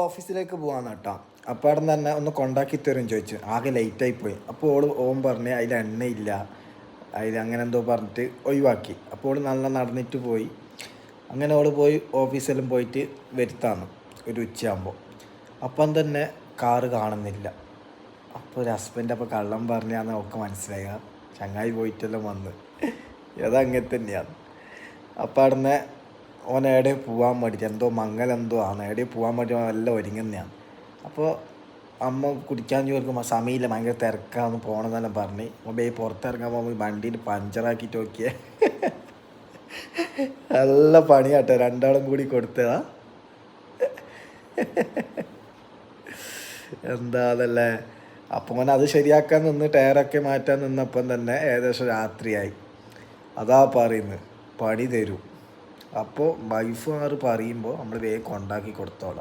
ഓഫീസിലേക്ക് പോകാമെന്ന് കേട്ടോ. അപ്പോൾ അവിടെ നിന്ന് തന്നെ ഒന്ന് കൊണ്ടാക്കി തരും ചോദിച്ചു. ആകെ ലേറ്റായിപ്പോയി. അപ്പോൾ ഓൻ പറഞ്ഞ് അതിൽ എണ്ണയില്ല, അതിൽ അങ്ങനെ എന്തോ പറഞ്ഞിട്ട് ഒഴിവാക്കി. അപ്പോൾ നല്ല നടന്നിട്ട് പോയി. അങ്ങനെ പോയി ഓഫീസിലും പോയിട്ട് വരുത്താണ് ഒരു ഉച്ചയാകുമ്പോൾ. അപ്പം തന്നെ കാറ് കാണുന്നില്ല. അപ്പോൾ ഒരു ഹസ്ബൻഡ് അപ്പോൾ കള്ളം പറഞ്ഞാന്ന് ഒക്കെ മനസ്സിലായ ചങ്ങായി പോയിട്ടെല്ലാം വന്ന് അതങ്ങനെ തന്നെയാണ്. അപ്പോൾ അവിടുന്ന് ഓൻ എവിടെ പോകാൻ വേണ്ടിയിട്ട് എന്തോ മംഗലെന്തോ ആണ്, എവിടെ പോകാൻ വേണ്ടി എല്ലാം ഒരുങ്ങുന്നതാണ്. അപ്പോൾ അമ്മ കുടിക്കാൻ ചോദിക്കുമ്പോൾ സമയമില്ല, ഭയങ്കര തിരക്കാന്ന് പോകണമെന്നെല്ലാം പറഞ്ഞ് മൊബൈൽ പുറത്തിറങ്ങാൻ പോകുമ്പോൾ വണ്ടിയിൽ പഞ്ചറാക്കിയിട്ട് നോക്കിയേ. നല്ല പണിയാട്ടെ, രണ്ടാളും കൂടി കൊടുത്തതാ. എന്താ അതല്ലേ. അപ്പം മോനെ അത് ശരിയാക്കാൻ നിന്ന് ടയറൊക്കെ മാറ്റാൻ നിന്നപ്പം തന്നെ ഏകദേശം രാത്രിയായി. അതാ പറയുന്നത് പണി തരൂ. അപ്പോൾ വൈഫ് ആറ് പറയുമ്പോൾ നമ്മൾ വേഗം കൊണ്ടാക്കി കൊടുത്തോളാം.